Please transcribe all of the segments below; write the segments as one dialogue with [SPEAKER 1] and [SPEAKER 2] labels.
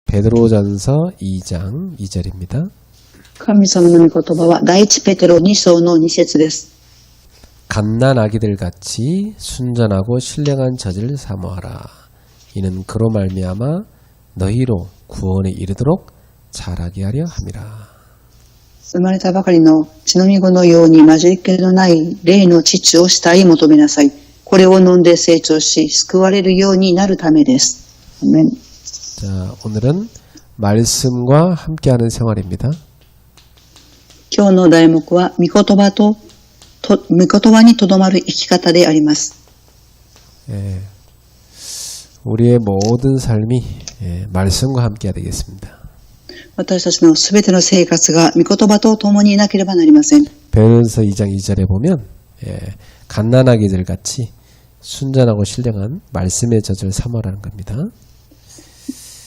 [SPEAKER 1] 베드로전서 2장 2절입니다.
[SPEAKER 2] 神様の御言葉は第一ペテロ2章の2節です。
[SPEAKER 1] 갓난아기들 같이 순전하고 신령한 젖을 사모하라. 이는 그로 말미암아 너희로 구원에 이르도록 자라게 하려 함이라.
[SPEAKER 2] 生まれたばかりの血のみ子のように混じり気のない霊の乳を慕い求めなさい。これを飲んで成長し救われるようになるためです。アメン。
[SPEAKER 1] 자, 오늘은 말씀과 함께하는 생활입니다.
[SPEAKER 2] 今日の題目は御言葉にとどまる生き方であります。
[SPEAKER 1] 우리의 모든 삶이 말씀과 함께해야 되겠습니다.
[SPEAKER 2] 私たちのすべての生活が御言葉と共にいなければなりません。
[SPEAKER 1] 베드로전서 2장 2절에 보면 갓난아기들 같이 순전하고 신령한 말씀의 젖을 사모하라는 겁니다.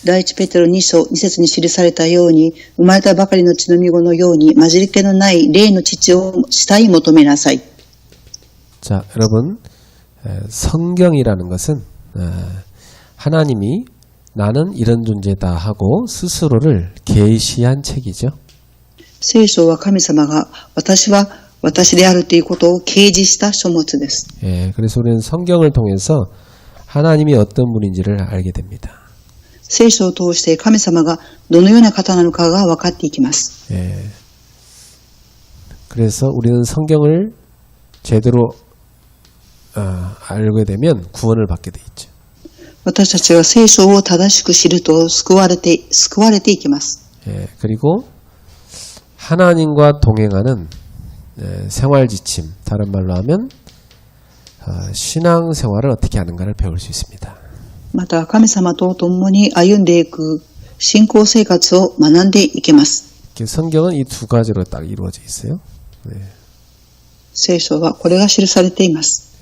[SPEAKER 2] 第一ペテロ2章2節に記されたように、生まれたばかりの血のみ子のように混じり気のない霊の乳を慕い求めなさい。
[SPEAKER 1] 자, 여러분, 성경이라는 것은 하나님이 나는 이런 존재다 하고 스스로를 계시한 책이죠.
[SPEAKER 2] 聖書は神様が私は私であるということを掲示した書物です。
[SPEAKER 1] 그래서 우리는 성경을 통해서 하나님이 어떤 분인지를 알게 됩니다.
[SPEAKER 2] 聖書を通して神様がどのような方なのかが分かっていきます。
[SPEAKER 1] 그래서 우리는 성경을 제대로 알게 되면 구원을 받게 돼 있죠.
[SPEAKER 2] 私たちが聖書を正しく知ると救われていきます。
[SPEAKER 1] 그리고 하나님과 동행하는 생활 지침, 다른 말로 하면 신앙 생활을 어떻게 하는가를 배울 수 있습니다.
[SPEAKER 2] また神様と共に歩んでいく信仰生活を学んでいけます。
[SPEAKER 1] 성경은 이 두 가지로 딱 이루어져 있어요.
[SPEAKER 2] 聖書はこれが記されています。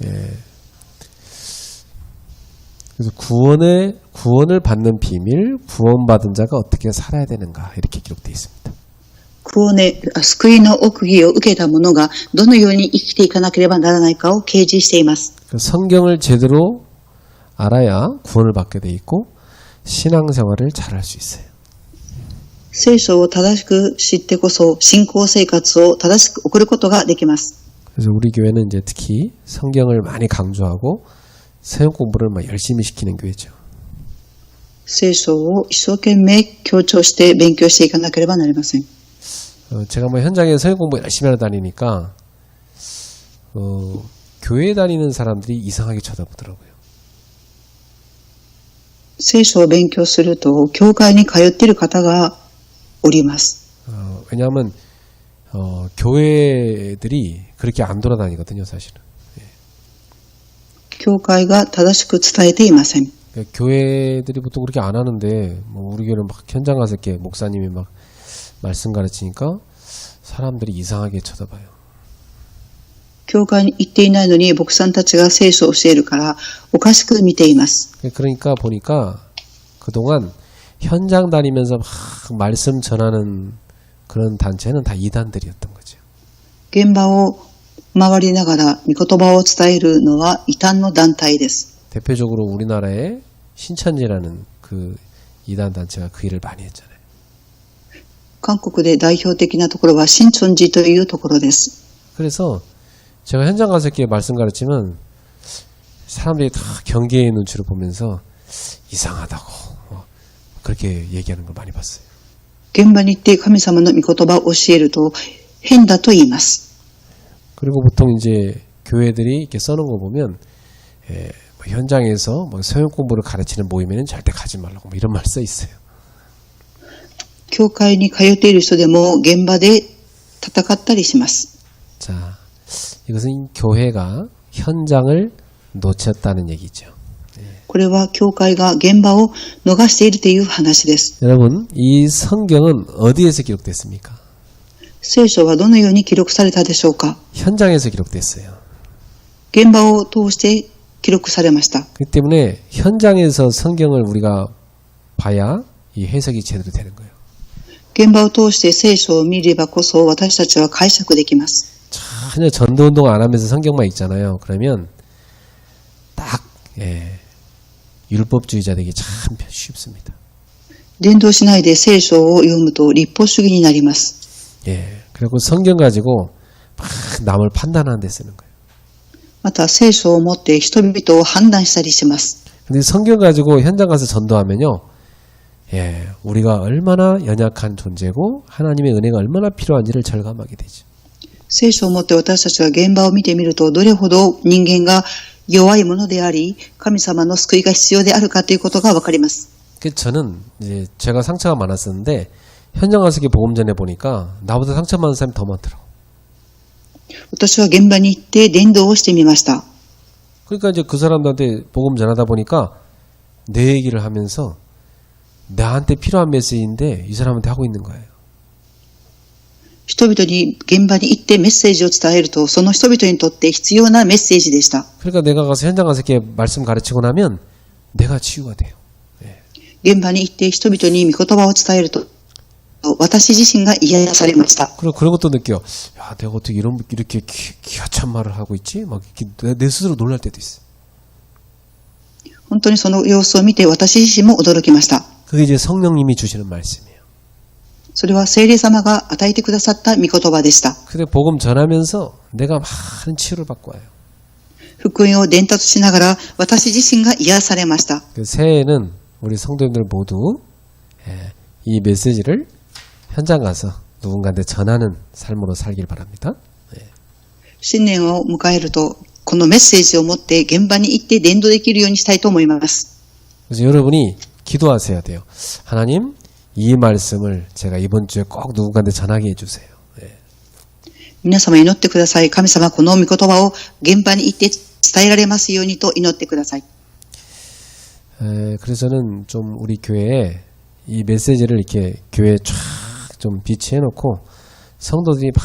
[SPEAKER 1] 그래서 구원을 받는 비밀, 구원받은 자가 어떻게 살아야 되는가 이렇게 기록되어 있습니다.
[SPEAKER 2] 救いの奥義を受けた者がどのように生きていかなければならないかを掲示しています。
[SPEAKER 1] 성경을 제대로 알아야 구원을 받게 돼 있고 신앙생활을 잘할 수 있어요.
[SPEAKER 2] 聖書を正しく知ってこそ信仰生活を正しく送ることができます。
[SPEAKER 1] 그래서 우리 교회는 이제 특히 성경을 많이 강조하고 성경 공부를 막 열심히 시키는 교회죠.
[SPEAKER 2] 聖書を一生懸命強調して勉強していかなければなりません。
[SPEAKER 1] 제가 뭐 현장에 성경 공부 열심히 하러 다니니까 교회 다니는 사람들이 이상하게 쳐다보더라고요.
[SPEAKER 2] 聖書を勉強すると教会に通っている方がおります。
[SPEAKER 1] 왜냐하면 교회들이 그렇게 안 돌아다니거든요, 사실은.
[SPEAKER 2] 教会が正しく伝えていません。
[SPEAKER 1] 그러니까 교회들이 보통 그렇게 안 하는데 뭐 우리 교회는 막 현장 가서 이렇게 목사님이 막 말씀 가르치니까 사람들이 이상하게 쳐다봐요.
[SPEAKER 2] 教会に行っていないのに牧師さんたちが聖書を教えるからおかしく見ています。
[SPEAKER 1] 그러니까 보니까 그동안 현장 다니면서 막 말씀 전하는 그런 단체는 다 이단들이었던 거죠.
[SPEAKER 2] 現場を回りながら御言葉を伝えるのは異端の団体です。
[SPEAKER 1] 대표적으로 우리나라에 신천지라는 그 이단 단체가 그 일을 많이 했잖아요.
[SPEAKER 2] 韓国で代表的なところは新천寺というところです。
[SPEAKER 1] 그래서 제가 현장 가서 이렇게 말씀 가르치면 사람들이 다 경계의 눈치를 보면서 이상하다고 그렇게 얘기하는 걸 많이 봤어요.
[SPEAKER 2] 現場に行って神様の御言葉を教えると変だと言います。
[SPEAKER 1] 그리고 보통 이제 교회들이 이렇게 써놓은 거 보면 현장에서 뭐 성경 공부를 가르치는 모임에는 절대 가지 말라고 뭐 이런 말 써 있어요.
[SPEAKER 2] 教会に通っている人でも現場で戦ったりします。
[SPEAKER 1] 자, 이것은 교회가 현장을 놓쳤다는 얘기죠.
[SPEAKER 2] これは教会が現場を逃しているという話です。
[SPEAKER 1] 여러분, 이 성경은 어디에서 기록됐습니까?
[SPEAKER 2] 聖書はどのように記録されたでしょうか。
[SPEAKER 1] 현장에서 기록됐어요.
[SPEAKER 2] 現場を通して記録されました。
[SPEAKER 1] 그렇기 때문에 현장에서 성경을 우리가 봐야 이 해석이 제대로 되는 거예요.
[SPEAKER 2] 現場を通して聖書を見ればこそ私たちは解釈できます。
[SPEAKER 1] 전혀 전도운동 안 하면서 성경만 읽잖아요. 그러면 딱 율법주의자 되기 참 쉽습니다.
[SPEAKER 2] 伝道しないで聖書を読むと立法主義になります。
[SPEAKER 1] 예. 그리고 성경 가지고 막 남을 판단하는 데 쓰는 거예요.
[SPEAKER 2] また聖書を持って人々を判断したりします。
[SPEAKER 1] 근데 성경 가지고 현장 가서 전도하면요. 예. 우리가 얼마나 연약한 존재고 하나님의 은혜가 얼마나 필요한지를 절감하게 되죠.
[SPEAKER 2] 聖書を持って私たちが現場を見てみると、どれほど人間が弱いものであり、神様の救いが必要であるかということがわかります。
[SPEAKER 1] 저는 이제 제가 상처가 많았었는데 현장 가서 이렇게 복음 전해 보니까 나보다 상처 많은 사람이 더 많더라고.
[SPEAKER 2] 私は現場に行って伝道をしてみました。
[SPEAKER 1] 그러니까 이제 그 사람들한테 복음 전하다 보니까 내 얘기를 하면서 나한테 필요한 메시지인데 이 사람한테 하고 있는 거예요.
[SPEAKER 2] 人々に現場に行ってメッセージを伝えると、その人々にとって必要なメッセージでした。
[SPEAKER 1] 그러니까 내가 가서 현장 가서 이렇게 말씀 가르치고 나면 내가 치유가 돼요.
[SPEAKER 2] 現場に行って人々に御言葉を伝えると、私自身が癒されました。
[SPEAKER 1] 그리고 그런 것도 느껴. 야, 내가 어떻게 이렇게 기가 찬 말을 하고 있지? 막 이렇게 내 스스로 놀랄 때도 있어.
[SPEAKER 2] 本当にその様子を見て私自身も驚きました。
[SPEAKER 1] 그게 이제 성령님이 주시는 말씀이에요.
[SPEAKER 2] それは聖霊様が与えてくださった御言葉でした。
[SPEAKER 1] 근데 복음 전하면서 내가 많은 치유를 받고 와요.
[SPEAKER 2] 福音を伝達しながら私自身が癒されました。
[SPEAKER 1] 그 새해에는 우리 성도님들 모두 이 메시지를 현장 가서 누군가한테 전하는 삶으로 살길 바랍니다.
[SPEAKER 2] 新年を迎えると、このメッセージを持って現場に行って伝道できるようにしたいと思います。
[SPEAKER 1] 그래서 여러분이 기도하셔야 돼요. 하나님, 이 말씀을 제가 이번 주에 꼭 누군가한테 전하게 해주세요.
[SPEAKER 2] 皆様祈ってください。神様、この御言葉を現場に行って伝えられますようにと祈ってください。
[SPEAKER 1] 그래서 저는 좀 우리 교회에 이 메시지를 이렇게 교회에 쫙 좀 비치해 놓고 성도들이 막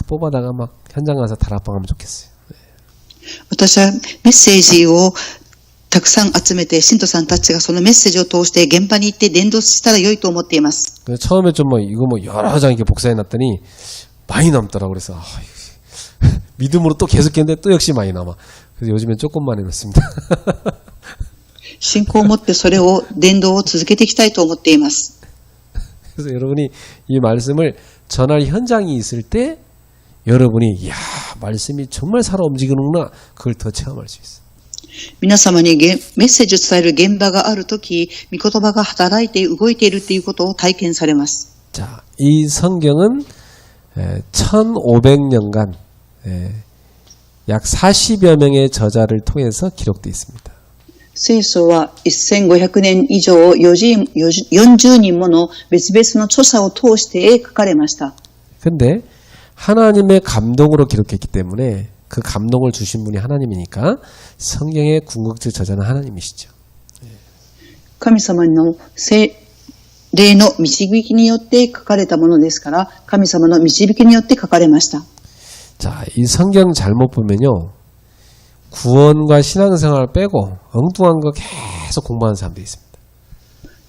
[SPEAKER 1] 뽑아다가 막 현장 가서 다락방하면 좋겠어요.
[SPEAKER 2] 私はメッセージをたくさん集めて、信徒さんたちがそのメッセージを通して現場に行って伝道したら良いと思っています。
[SPEAKER 1] 처음에 좀 이거 여러 장 이렇게 복사해 놨더니 많이 남더라고. 그래서 믿음으로 또 계속했는데 또 역시 많이 남아. 그래서 요즘엔 조금만 해놓습니다.
[SPEAKER 2] 信仰を持ってそれを伝道を続けていきたいと思っています。
[SPEAKER 1] 그래서 여러분이 이 말씀을 전할 현장이 있을 때 여러분이 이야 말씀이 정말 살아 움직이는구나 그걸 더 체험할 수 있어요.
[SPEAKER 2] 皆様にメッセージを伝える現場があるとき、御言葉が働いて動いているということを体験されます。
[SPEAKER 1] 자, 이 성경은 1500년간 약 40여 명의 저자를 통해서 기록되어 있습니다.
[SPEAKER 2] 聖書は1500年以上40人もの別々の著者を通して書かれました。
[SPEAKER 1] 근데 하나님의 감동으로 기록했기 때문에 그 감동을 주신 분이 하나님이니까 성경의 궁극적 저자는 하나님이시죠.
[SPEAKER 2] 神様の霊の導きによって書かれたものですから、神様の導きによって書かれました。
[SPEAKER 1] 자, 이 성경 잘못 보면요. 구원과 신앙생활 빼고 엉뚱한 거 계속 공부하는 사람들이 있습니다.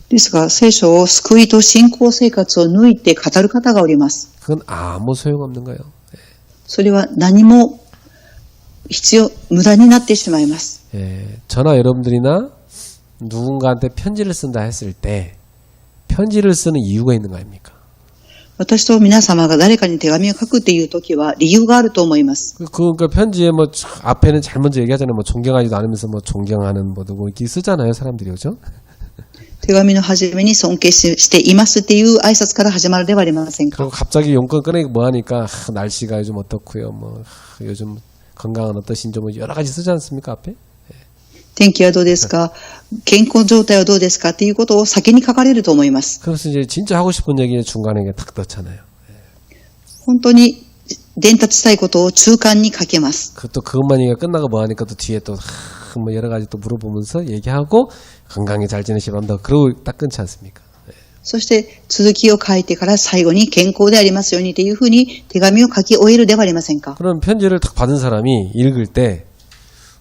[SPEAKER 2] ですが、聖書を救いと信仰生活を抜いて語る方がおります。
[SPEAKER 1] 그건 아무 소용없는 거예요.
[SPEAKER 2] それは何も無駄になってしまいます。
[SPEAKER 1] 저나 여러분들이나 누군가한테 편지를 쓴다 했을 때 편지를 쓰는 이유가 있는 거 아닙니까?
[SPEAKER 2] 私と皆様が誰かに手紙を書くっていうときは理由があると思います。
[SPEAKER 1] 그러니까 편지에 앞에는 잘 먼저 얘기하잖아요. 존경하지도 않으면서 존경하는 누구 이렇게 쓰잖아요, 사람들이. 그죠?
[SPEAKER 2] 手紙の初めに尊敬していますっていう挨拶から始まるではありませんか。
[SPEAKER 1] 그리고 갑자기 용건 꺼내기 뭐 하니까 날씨가 요즘 어떻고요. 요즘 건강은 어떠신지 여러 가지 쓰지 않습니까, 앞에?
[SPEAKER 2] 天気はどうですか、健康状態はどうですかっていうことを先に書かれると思います。
[SPEAKER 1] 그래서 이제 진짜 하고 싶은 얘기 중간에 탁 넣잖아요.
[SPEAKER 2] 本当に伝達したいことを中間に書けます。
[SPEAKER 1] 또 그것만 얘기가 끝나고 뭐 하니까 또 뒤에 또 여러 가지 또 물어보면서 얘기하고 건강히 잘 지내시기 바랍니다. 그러고 딱 끊지 않습니까?
[SPEAKER 2] そして続きを書いてから最後に健康でありますようにというふうに手紙を書き終えるではありませんか。
[SPEAKER 1] 그럼 편지를 딱 받은 사람이 읽을 때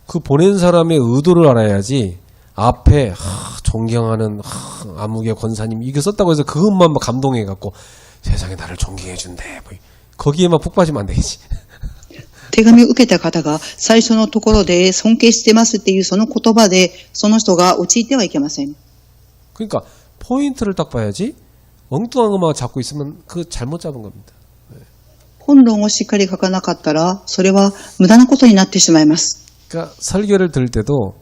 [SPEAKER 1] 그 보낸 사람의 의도를 알아야지 앞에 존경하는 아무개 권사님 이게 썼다고 해서 그것만 감동해갖고 세상에 나를 존경해준대 거기에만 푹 빠지면 안 되겠지.
[SPEAKER 2] 手紙を受けた方が最初のところで尊敬してますっていうその言葉でその人が陥ってはいけません。
[SPEAKER 1] 그러니까 포인트를 딱 봐야지. 엉뚱한 것만 잡고 있으면 그 잘못 잡은 겁니다.
[SPEAKER 2] 本論をしっかり書かなかったら、それは無駄なことになってしまいます。
[SPEAKER 1] 그러니까 설교를 들을 때도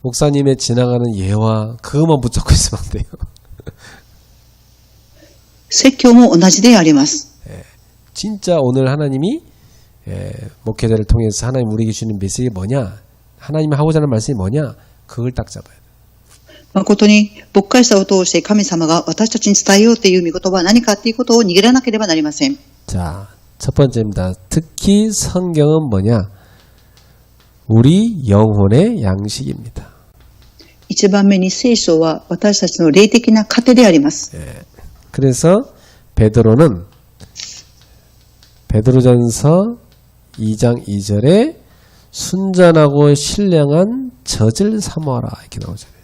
[SPEAKER 1] 목사님의 지나가는 예와 그것만 붙잡고 있으면 안 돼요.
[SPEAKER 2] 説教も同じであります。
[SPEAKER 1] 진짜 오늘 하나님이 목회자를 통해서 하나님 우리에게 주는 메시지 뭐냐? 하나님이 하고자 하는 말씀이 뭐냐? 그걸 딱 잡아야 돼요.
[SPEAKER 2] 誠に牧会者を通して神様が私たちに伝えようという御言葉は何かということを握らなければなりません。
[SPEAKER 1] 자, 첫 번째입니다. 특히 성경은 뭐냐? 우리 영혼의 양식입니다.
[SPEAKER 2] 一番目に聖書は私たちの霊的な糧であります。
[SPEAKER 1] 그래서 베드로는 베드로전서 2장 2절에 순전하고 신령한 젖을 사모하라 이렇게 나오잖아요.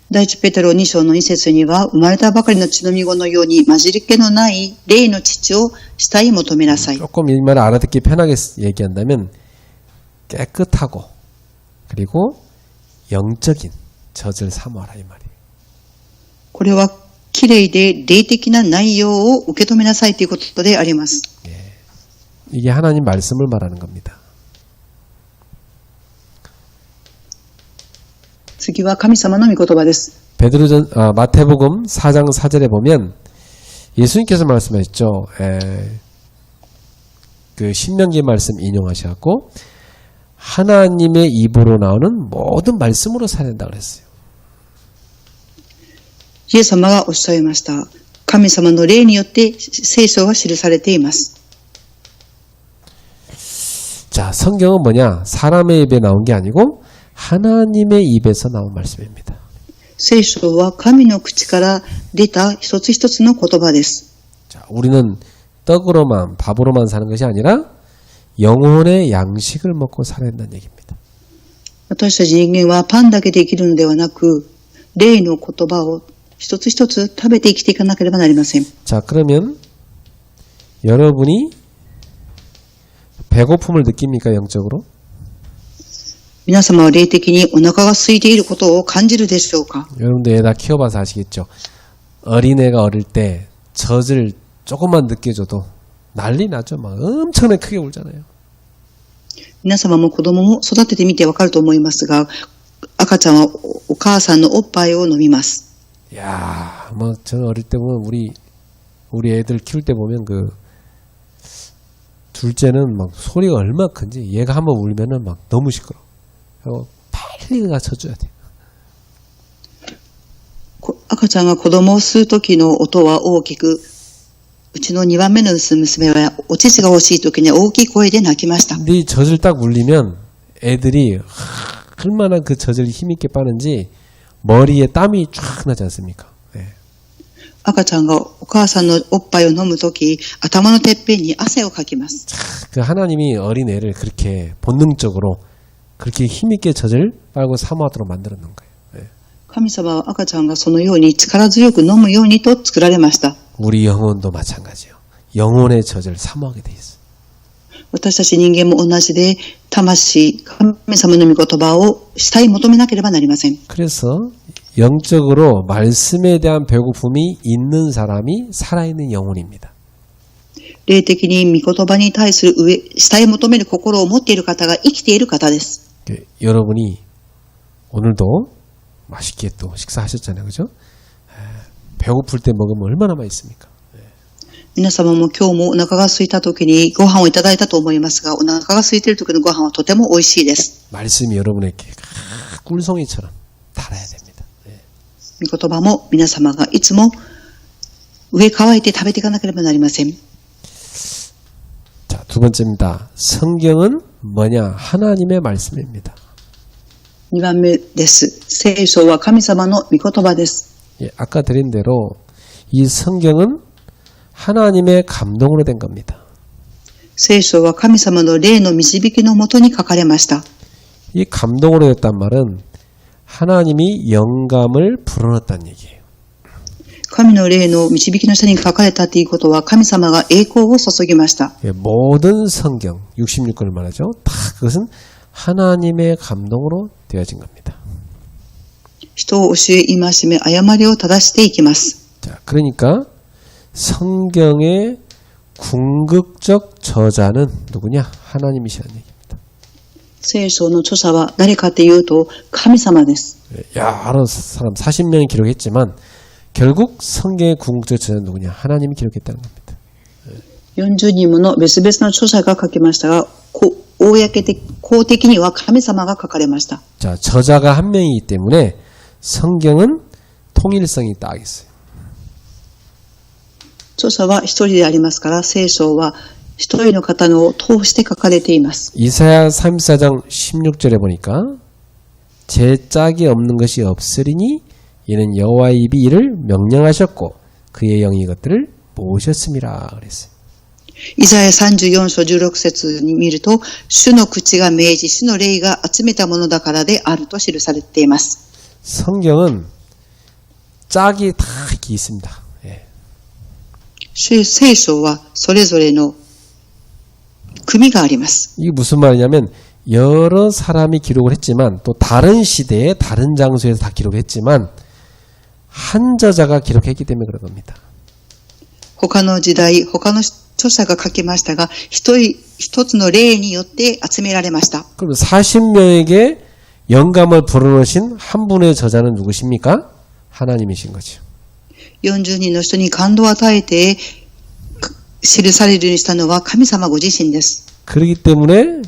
[SPEAKER 2] 第一ペテロ2章の2節には、生まれたばかりの血のみ子のように混じり気のない霊の父を慕い求めなさい。
[SPEAKER 1] 조금 이 말을 알아듣기 편하게 얘기한다면 깨끗하고 그리고 영적인 젖을 사모하라 이 말이에요.
[SPEAKER 2] これはきれいで霊的な内容を受け止めなさいということであります。
[SPEAKER 1] 이게 하나님 말씀을 말하는 겁니다.
[SPEAKER 2] 次は神様の御言葉です。
[SPEAKER 1] 마태복음 4장 4절에 보면 예수님께서 말씀하셨죠. 그 신명기 말씀 인용하셔갖고 하나님의 입으로 나오는 모든 말씀으로 살아야 된다고 그랬어요.
[SPEAKER 2] イエス様がおっしゃいました。神様の霊によって聖書は記されています。
[SPEAKER 1] 자, 성경은 뭐냐? 사람의 입에 나온 게 아니고 하나님의 입에서 나온 말씀입니다.
[SPEAKER 2] 聖書は神の口から出た一つ一つの言葉です。
[SPEAKER 1] 자, 우리는 떡으로만 밥으로만 사는 것이 아니라 영혼의 양식을 먹고 살아야 한다는 얘기입니다.
[SPEAKER 2] 私たち人間はパンだけで生きるのではなく、霊の言葉を一つ一つ食べて生きていかなければなりません。
[SPEAKER 1] 자, 그러면 여러분이 배고픔을 느낍니까? 영적으로?
[SPEAKER 2] 皆様は霊的にお腹が空いていることを感じるでしょうか？
[SPEAKER 1] 여러분들 애 다 키워봐서 아시겠죠? 어린애가 어릴 때 젖을 조금만 늦게 줘도 난리 나죠. 막 엄청나게 크게 울잖아요.
[SPEAKER 2] 皆様も子供も育ててみてわかると思いますが、赤ちゃんはお母さんのおっぱいを飲みます。
[SPEAKER 1] 야, 뭐 저는 어릴 때 보면 우리 애들 키울 때 보면 그 둘째는 막 소리가 얼마나 큰지 얘가 한번 울면은 막 너무 시끄러. 그리고 빨리 가서 줘야 돼.
[SPEAKER 2] 赤ちゃんが子供を吸う時の音は大きく、うちの2番目の娘はお乳が欲しい時には大きい声で泣きました。
[SPEAKER 1] 근데 이 젖을 딱 울리면 애들이 얼마나 그 젖을 힘있게 빠는지 머리에 땀이 쫙 나지 않습니까? 네.
[SPEAKER 2] 赤ちゃんがお母さんのおっぱいを飲む時、頭のてっぺんに汗をかきます。
[SPEAKER 1] 그 하나님이 어린 애를 그렇게 본능적으로 그렇게 힘있게 젖을 빨고 사모하도록 만들어 놓은 거예요. 네.
[SPEAKER 2] 神様は赤ちゃんがそのように力強く飲むようにと作られました。
[SPEAKER 1] 우리 영혼도 마찬가지요. 영혼의 젖을 사모하게 돼 있어요.
[SPEAKER 2] 私たち人間も同じで、魂、神様の御言葉を慕い求めなければなりません。
[SPEAKER 1] 그래서 영적으로 말씀에 대한 배고픔이 있는 사람이 살아있는 영혼입니다.
[SPEAKER 2] 霊的に御言葉に対する慕い求める心を持っている方が生きている方です。
[SPEAKER 1] 여러분이 오늘도 맛있게 또 식사하셨잖아요. 그죠? 배고플 때 먹으면 얼마나 맛있습니까?
[SPEAKER 2] 皆様も今日もお腹が空いた時にご飯をいただいたと思いますが、お腹が空いている時のご飯はとても美味しいです。
[SPEAKER 1] 말씀이 여러분에게 꿀송이처럼 달아야 됩니다.
[SPEAKER 2] 御言葉も皆様がいつも上乾いて食べていかなければなりません。
[SPEAKER 1] 자, 두 번째입니다. 성경은 뭐냐? 하나님의 말씀입니다.
[SPEAKER 2] 2番目です。聖書は神様の御言葉です。
[SPEAKER 1] 예, 아까 드린 대로 이 성경은 하나님의 감동으로 된 겁니다.
[SPEAKER 2] 聖書は神様の霊の導きのもとに書かれました。
[SPEAKER 1] 이 감동으로 됐단 말은 하나님이 영감을 불어넣었다는 얘기예요.
[SPEAKER 2] 神の霊の導きの下に書かれたということは神様が栄光を注ぎました。
[SPEAKER 1] 예, 모든 성경 66권을 말하죠. 다 그것은 하나님의 감동으로 되어진 겁니다.
[SPEAKER 2] 人を教え戒め、誤りを正していきます。
[SPEAKER 1] 자, 그러니까 성경의 궁극적 저자는 누구냐? 하나님이시라는 얘기입니다.
[SPEAKER 2] 聖書の著者は誰かというと神様です。
[SPEAKER 1] 여러 사람 40명이 기록했지만 결국 성경의 궁극적 저자는 누구냐? 하나님이 기록했다는 겁니다.
[SPEAKER 2] 40人もの別々の著者が書きましたが、公的には神様が書かれました。
[SPEAKER 1] 자, 저자가 한 명이기 때문에 성경은 통일성이 딱 있어요.
[SPEAKER 2] 著者は一人でありますから、聖書は一人の方を通して書かれています。
[SPEAKER 1] 이사야 34장 16절에 보니까 제 짝이 없는 것이 없으리니 이는 여호와의 입이 이를 명령하셨고 그의 영이 이것들을 모으셨음이라 그랬어요.
[SPEAKER 2] イザヤ34章16節に見ると、主の口が命じ、主の霊が集めたものだからであると記されています。
[SPEAKER 1] 성경은 짝이 다 이렇게 있습니다. 예.
[SPEAKER 2] 聖書はそれぞれの組があります。
[SPEAKER 1] 이게 무슨 말이냐면 여러 사람이 기록을 했지만 또 다른 시대에 다른 장소에서 다 기록했지만 한 저자가 기록했기 때문에 그런 겁니다.
[SPEAKER 2] 他の時代、他の著者が書きましたが、一つの例によって集められました。
[SPEAKER 1] 그럼 40명에게 영감을 불어넣으신 한 분의 저자는 누구십니까? 하나님이신 거죠.
[SPEAKER 2] 40人の人に感動を与えて記されるようにしたのは神様ご自身です。
[SPEAKER 1] 그렇기 때문에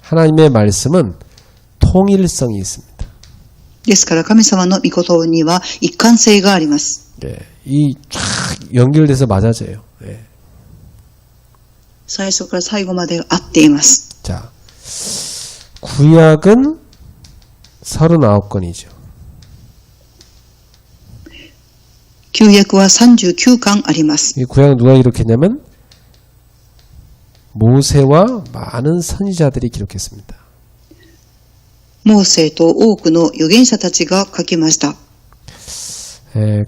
[SPEAKER 1] 하나님의 말씀은 통일성이 있습니다.
[SPEAKER 2] ですから神様の御言には一貫性があります。
[SPEAKER 1] 예, 이 쫙 연결돼서 맞아져요. 예.
[SPEAKER 2] 最初から最後まで合っています。
[SPEAKER 1] 자, 구약은 39권이죠.
[SPEAKER 2] 旧約は39巻あります。
[SPEAKER 1] 이 구약은 누가 기록했냐면 모세와 많은 선지자들이 기록했습니다.
[SPEAKER 2] モーセと多くの預言者たちが書きました。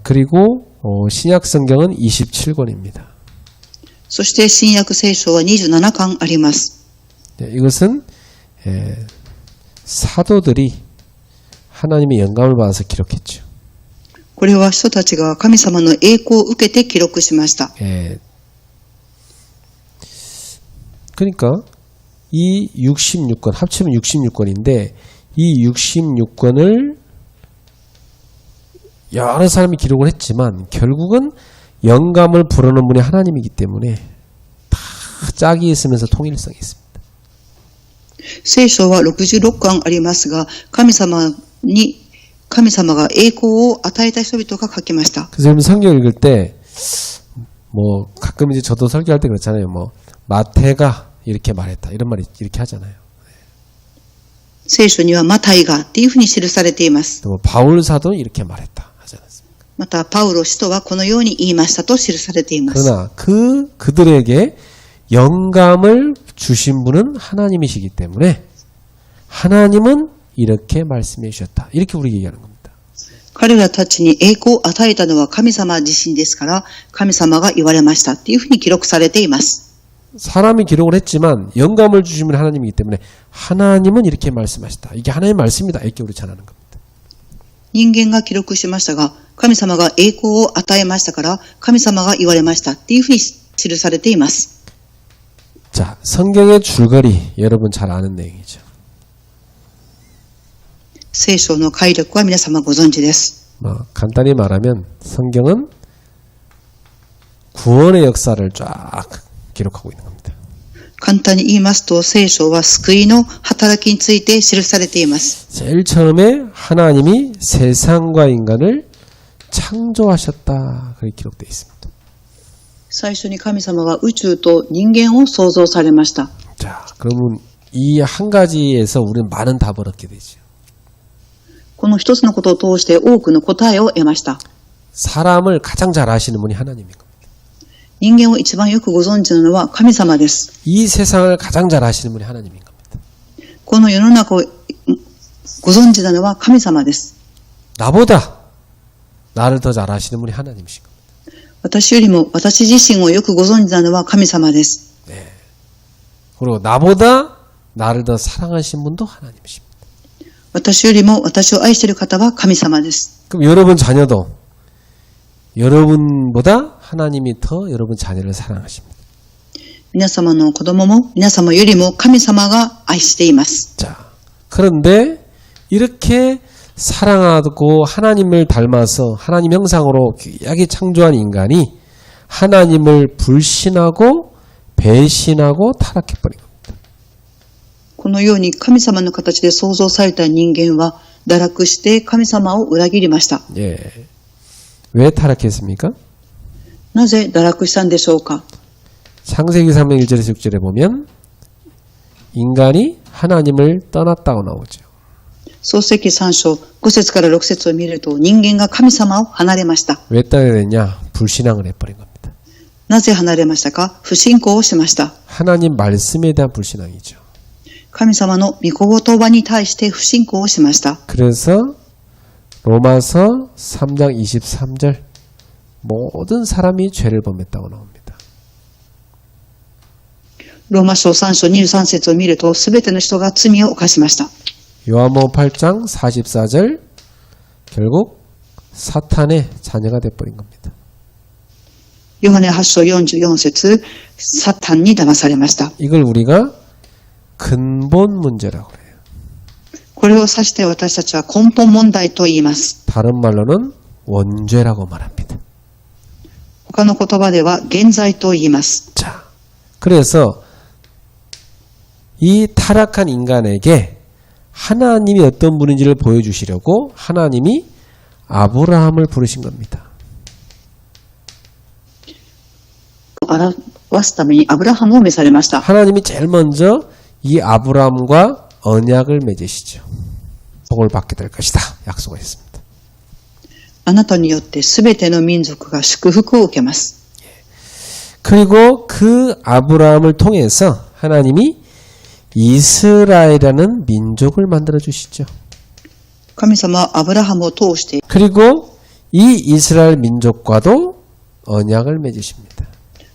[SPEAKER 1] 그리고 신약 성경은 27권입니다.
[SPEAKER 2] そして新約聖書は27巻あります。
[SPEAKER 1] 이것은 사도들이 하나님의 영감을 받아서 기록했죠.
[SPEAKER 2] これは人たちが神様の栄光を受けて記録しました。
[SPEAKER 1] 그러니까 이 66권 합치면 66권인데 이 66권을 여러 사람이 기록을 했지만 결국은 영감을 불어넣은 분이 하나님이기 때문에 다 짝이 있으면서 통일성이 있습니다.
[SPEAKER 2] 聖書は66巻ありますが、神様が栄光を与えた人々が書きました。
[SPEAKER 1] 그래서 여러분 성경 읽을 때 뭐 가끔 이제 저도 설교할 때 그렇잖아요. 뭐 마태가 이렇게 말했다 이런 말이 이렇게 하잖아요.
[SPEAKER 2] 聖書にはマタイがっていうふうに記されています。
[SPEAKER 1] 또 바울 사도 이렇게 말했다 하지 않았습니까?
[SPEAKER 2] またパウロ使徒はこのように言いましたと記されています。
[SPEAKER 1] 그러나 그들에게 영감을 주신 분은 하나님이시기 때문에 하나님은 이렇게 말씀해 주셨다. 이렇게 우리 얘기하는 겁니다.
[SPEAKER 2] 彼らたちに栄光を与えたのは神様自身ですから、神様が言われましたっていうふうに記録されています。
[SPEAKER 1] 사람이 기록을 했지만 영감을 주신 분은 하나님이기 때문에 하나님은 이렇게 말씀하셨다. 이게 하나님의 말씀이다. 이렇게 우리 전하는 겁니다.
[SPEAKER 2] 人間が記録しましたが、神様が栄光を与えましたから、神様が言われましたっていうふうに記されています。
[SPEAKER 1] 자, 성경의 줄거리 여러분 잘 아는 내용이죠.
[SPEAKER 2] 聖書の解力は皆様ご存知です。
[SPEAKER 1] 간단히 말하면 성경은 구원의 역사를 쫙 기록하고 있는 겁니다.
[SPEAKER 2] 簡単に言いますと、聖書は救いの働きについて記されています。
[SPEAKER 1] 제일 처음에 하나님이 세상과 인간을 창조하셨다. 그렇게 기록되어 있습니다.
[SPEAKER 2] 最初に神様が宇宙と人間を創造されました。
[SPEAKER 1] 자, 그러면 이 한 가지에서 우리는 많은 답을 얻게 되죠.
[SPEAKER 2] この一つのことを通して多くの答えを得ました。
[SPEAKER 1] 사람을 가장 잘 아시는 분이 하나님인 겁니다.
[SPEAKER 2] 人間を一番よくご存知なのは神様です。
[SPEAKER 1] 이 세상을 가장 잘 아시는 분이 하나님인 겁니다.
[SPEAKER 2] この世の中をご存知なのは神様です。
[SPEAKER 1] 나보다 나를 더 잘 아시는 분이 하나님이신 겁니다.
[SPEAKER 2] 私よりも私自身をよくご存知なのは神様です。
[SPEAKER 1] 그리고 나보다 나를 더 사랑하신 분도 하나님이십니다.
[SPEAKER 2] 私よりも私を愛している方は神様です。
[SPEAKER 1] 그럼 여러분 자녀도 여러분보다 하나님이 더 여러분 자녀를 사랑하십니다.
[SPEAKER 2] 皆様の子供も皆様よりも神様が愛しています。
[SPEAKER 1] 자, 그런데 이렇게 사랑하고 하나님을 닮아서 하나님 형상으로 귀하게 창조한 인간이 하나님을 불신하고 배신하고 타락해버린 겁니다.
[SPEAKER 2] このように神様の形で創造された人間は堕落して神様を裏切りました。
[SPEAKER 1] 예. 왜 타락했습니까?
[SPEAKER 2] なぜ堕落したんでしょうか。
[SPEAKER 1] 창세기 3장 1절에서 6절에 보면 인간이 하나님을 떠났다고 나오죠.
[SPEAKER 2] 創世記3章5節から6節を見ると人間が神様を離れました。
[SPEAKER 1] 왜 떠나느냐? 불신앙을 해버린 겁니다.
[SPEAKER 2] なぜ離れましたか。不信仰をしました。
[SPEAKER 1] 하나님 말씀에 대한 불신앙이죠.
[SPEAKER 2] 神様の御言葉に対して不信仰をしました。
[SPEAKER 1] 그래서 로마서 3장 23절 모든 사람이 죄를 범했다고 나옵니다.
[SPEAKER 2] ローマ書3章23節を見るとすべての人が罪を犯しました。
[SPEAKER 1] 요한복음 8장 44절 결국 사탄의 자녀가 돼버린 겁니다.
[SPEAKER 2] ヨハネ8章44節サタンに騙されました。
[SPEAKER 1] 이걸 우리가 근본 문제라고 해요.
[SPEAKER 2] これを指して私たちは根本問題と言います。
[SPEAKER 1] 다른 말로는 원죄라고 말합니다.
[SPEAKER 2] 他の言葉では原罪と言います。
[SPEAKER 1] 자, 그래서 이 타락한 인간에게 하나님이 어떤 분인지를 보여주시려고 하나님이 아브라함을 부르신 겁니다.
[SPEAKER 2] 表すためにアブラハムを召されました。
[SPEAKER 1] 하나님이 제일 먼저 이 아브라함과 언약을 맺으시죠. 복을 받게 될 것이다. 약속하셨습니다.
[SPEAKER 2] あなたによってすべての民族が祝福を受けます。
[SPEAKER 1] 그리고 그 아브라함을 통해서 하나님이 이스라엘이라는 민족을 만들어 주시죠.
[SPEAKER 2] 神様はアブラハムを通して
[SPEAKER 1] 그리고 이 이스라엘 민족과도 언약을 맺으십니다.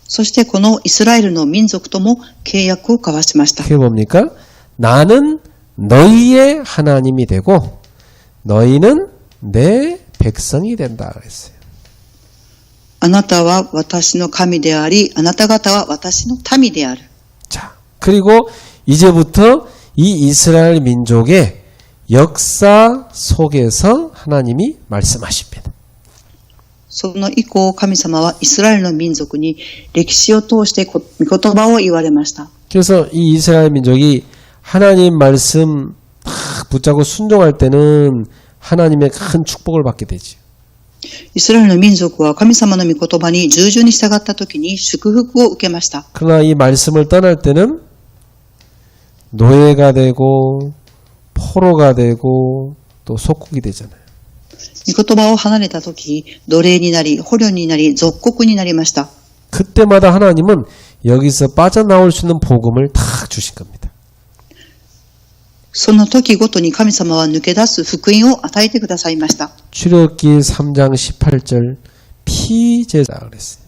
[SPEAKER 2] そしてこのイスラエルの民族とも契約を交わしました。
[SPEAKER 1] 그게 뭡니까? 나는 너희의 하나님이 되고 너희는 내 백성이 된다 그랬어요.
[SPEAKER 2] あなたは私の神であり、あなた方は私の民である。
[SPEAKER 1] 자, 그리고 이제부터 이 이스라엘 민족의 역사 속에서 하나님이 말씀하십니다.
[SPEAKER 2] その以降、神様はイスラエルの民族に歴史を通して御言葉を言われました。
[SPEAKER 1] 그래서 이 이스라엘 민족이 하나님 말씀 딱 붙잡고 순종할 때는 하나님의 큰 축복을 받게 되죠.
[SPEAKER 2] イスラエルの民族は神様の御言葉に従順に従ったときに祝福を受けました。
[SPEAKER 1] 그러나 이 말씀을 떠날 때는 노예가 되고 포로가 되고 또 속국이 되잖아요.
[SPEAKER 2] 御言葉を離れたとき、奴隷になり、捕虜になり、属国になりました。
[SPEAKER 1] 그때마다 하나님은 여기서 빠져나올 수 있는 복음을 다 주신 겁니다.
[SPEAKER 2] その時ごとに神様は抜け出す福音を与えてくださいました。
[SPEAKER 1] 출애굽기 3장 18절 피제사 그랬어요.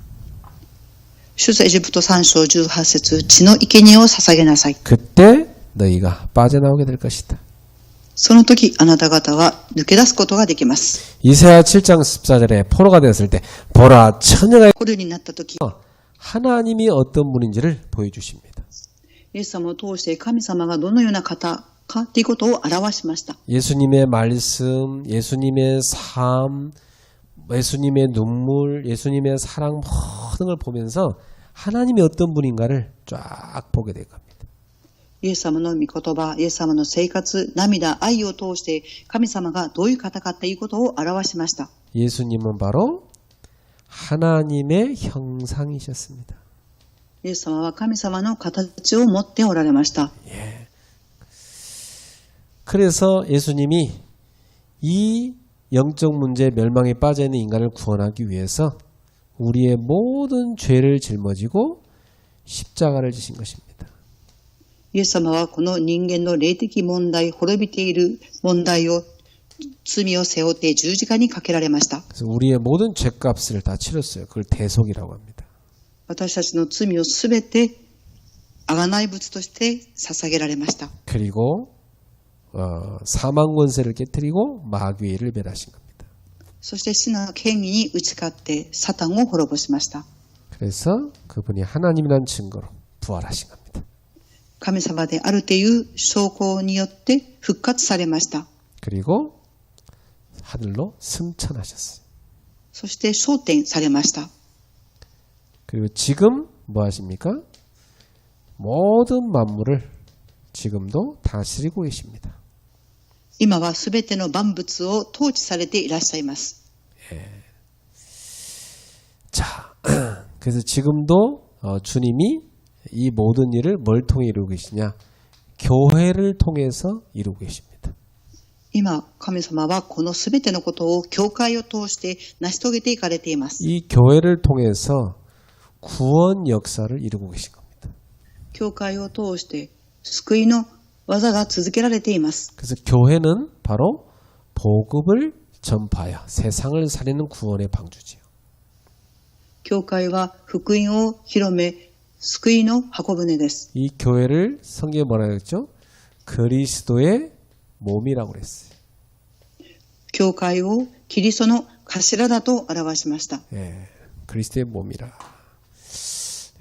[SPEAKER 2] 出エジプト3章18節血の生贄を捧げなさい。
[SPEAKER 1] 그때 너희가 빠져나오게 될 것이다.
[SPEAKER 2] その時あなた方は抜け出すことができます。
[SPEAKER 1] 이사야 7장 14절에 포로가 되었을 때 보라 처녀가
[SPEAKER 2] 捕虜になった時、
[SPEAKER 1] 하나님이 어떤 분인지를 보여주십니다.
[SPEAKER 2] イエス様を通して神様がどのような方かということを表しました。
[SPEAKER 1] 예수님의 말씀, 예수님의 삶, 예수님의 눈물, 예수님의 사랑 모든 걸 보면서 하나님이 어떤 분인가를 쫙 보게 될 겁니다.
[SPEAKER 2] イエス様の御言葉、イエス様の生活、涙、愛を通して神様がどういう方かということを表しました。
[SPEAKER 1] 예수님은 바로 하나님의 형상이셨습니다.
[SPEAKER 2] イエス様は神様の形を持っておられました。
[SPEAKER 1] 그래서 예수님이 이 영적 문제 멸망에 빠져있는 인간을 구원하기 위해서 우리의 모든 죄를 짊어지고 십자가를 지신 것입니다.
[SPEAKER 2] イエス様はこの人間の霊的問題、滅びている問題を、罪を背負って十字架にかけられました。
[SPEAKER 1] 그래서 우리의 모든 죄값을 다 치렀어요. 그걸 대속이라고 합니다.
[SPEAKER 2] 私たちの罪をすべて贖い物として捧げられました。
[SPEAKER 1] 그리고 사망 권세를 깨뜨리고 마귀의 일을 멸하신 겁니다.
[SPEAKER 2] そして死の権威に打ち勝ってサタンを滅ぼしました。
[SPEAKER 1] 그래서 그분이 하나님이라는 증거로 부활하신 겁니다.
[SPEAKER 2] 神様であるという証拠によって復活されました。
[SPEAKER 1] 그리고 하늘로 승천하셨어요.
[SPEAKER 2] そして昇天されました。
[SPEAKER 1] 그리고 지금 뭐 하십니까? 모든 만물을 지금도 다스리고 계십니다.
[SPEAKER 2] 今はすべての万物を統治されていらっしゃいます。
[SPEAKER 1] 자, 그래서 지금도 주님이 이 모든 일을 뭘 통해 이루고 계시냐? 교회를 통해서 이루고 계십니다.
[SPEAKER 2] 今、神様はこのすべてのことを教会を通して成し遂げていかれています。
[SPEAKER 1] 이 교회를 통해서 구원 역사를 이루고 계신 겁니다.
[SPEAKER 2] 教会を通して救いの技が続けられています。
[SPEAKER 1] 그래서 교회는 바로 복음을 전파하여 세상을 살리는 구원의 방주지요.
[SPEAKER 2] 教会は福音を広め、救いの箱舟です。
[SPEAKER 1] 이 교회를 성경에 뭐라고 했죠? 그리스도의 몸이라고 그랬어요.
[SPEAKER 2] 教会をキリストの頭だと表しました。
[SPEAKER 1] 예, 그리스도의 몸이라.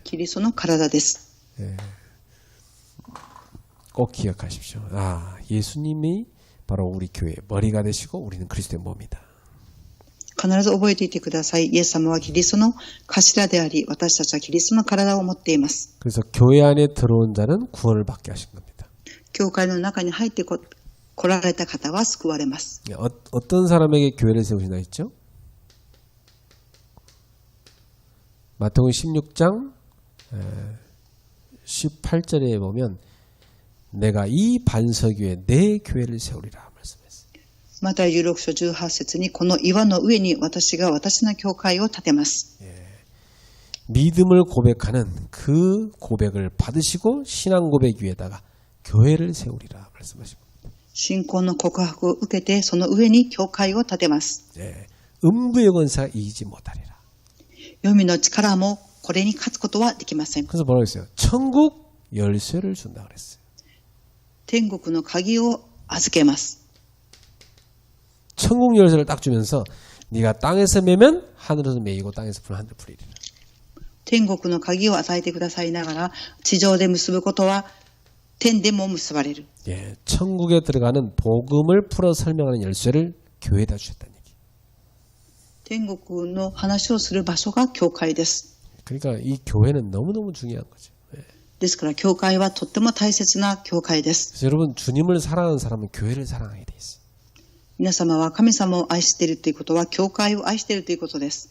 [SPEAKER 2] キリストの体です。
[SPEAKER 1] 꼭 기억하십시오. 예수님이 바로 우리 교회의 머리가 되시고 우리는 그리스도의 몸이다.
[SPEAKER 2] 必ず覚えていてください。イエス様はキリストの頭であり、私たちはキリストの体を持っています。
[SPEAKER 1] 그래서 교회 안에 들어온 자는 구원을 받게 하신 겁니다.
[SPEAKER 2] 教会の中に入って来られた方は救われます。
[SPEAKER 1] 어떤 사람에게 교회를 세우시나 했죠? 마태복음 16장 18절에 보면 내가 이 반석 위에 내 교회를 세우리라 말씀했어요.
[SPEAKER 2] マタイ16章18節にこの岩の上に私が私の教会を建てます。
[SPEAKER 1] 믿음을 고백하는 그 고백을 받으시고 신앙 고백 위에다가 교회를 세우리라 말씀하십니다.
[SPEAKER 2] 信仰の告白を受けてその上に教会を建てます。
[SPEAKER 1] 음부의 권세가 이기지 못하리라.
[SPEAKER 2] 黄泉の力もこれに勝つことはできません。
[SPEAKER 1] 그래서 뭐라고 했어요? 천국 열쇠를 준다 그랬어요.
[SPEAKER 2] 天国の鍵を預けます。
[SPEAKER 1] 천국 열쇠를 딱 주면서 네가 땅에서 매면 하늘에서 매이고 땅에서 풀면 하늘 풀리리라.
[SPEAKER 2] 天国の鍵を与えてくださいながら地上で結ぶことは天でも結ばれる。
[SPEAKER 1] 천국에 들어가는 복음을 풀어 설명하는 열쇠를 교회에다 주셨다는 얘기.
[SPEAKER 2] 天国の話をする場所が教会です。
[SPEAKER 1] 그러니까 이 교회는 너무너무 중요한 거죠.
[SPEAKER 2] ですから教会はとっても大切な教会です。
[SPEAKER 1] 그래서 여러분 주님을 사랑하는 사람은 교회를 사랑하게 돼 있어요.
[SPEAKER 2] 皆様は神様を愛しているということは教会を愛しているということです。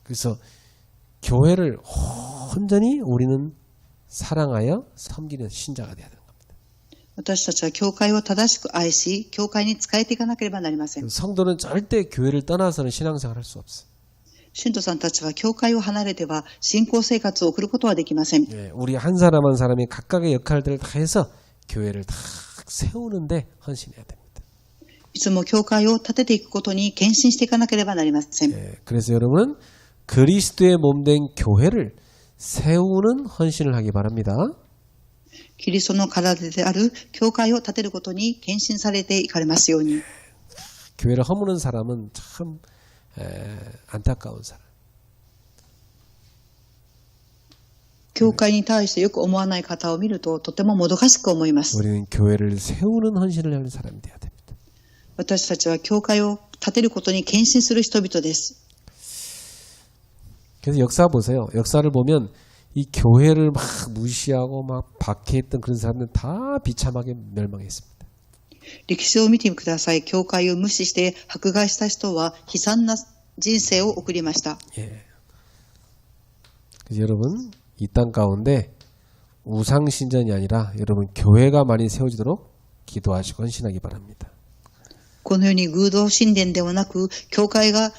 [SPEAKER 1] 그래서 교회를 온전히 우리는 사랑하여 섬기는 신자가 되어야 되는 겁니다.
[SPEAKER 2] 私たちは教会を正しく愛し、教会に仕えていかなければなりません。
[SPEAKER 1] 성도는 절대 교회를 떠나서는 신앙생활을 할 수 없어요.
[SPEAKER 2] 信徒さんたちは教会を離れては信仰生活を送ることはできません。
[SPEAKER 1] 우리 한 사람 한 사람이 각각의 역할들을 다 해서 교회를 다 세우는데 헌신해야 됩니다.
[SPEAKER 2] いつも教会を立てていくことに献身していかなければなりません。
[SPEAKER 1] 그래서 여러분은 그리스도의 몸된 교회를 세우는 헌신을 하기 바랍니다.
[SPEAKER 2] キリストの体である教会を立てることに献身されていかれますように。
[SPEAKER 1] 교회를 허무는 사람은 참 안타까운 사람.
[SPEAKER 2] 教会に対してよく思わない方を見るととてももどかしく思います。
[SPEAKER 1] 우리는 교회를 세우는 헌신을 하는 사람이 되어야 됩니다.
[SPEAKER 2] 私たちは教会を立てることに献身する人々です。
[SPEAKER 1] 그래서 역사 보세요. 역사를 보면 이 교회를 막 무시하고 막 박해했던 그런 사람들은 다 비참하게 멸망했습니다.
[SPEAKER 2] 歴史を見てください。教会を無視して迫害した人は悲惨な人生を送りました。
[SPEAKER 1] 그래서 여러분 이 땅 가운데 우상신전이 아니라 여러분 교회가 많이 세워지도록 기도하시고 헌신하기 바랍니다.
[SPEAKER 2] このように偶像神殿ではなく教会が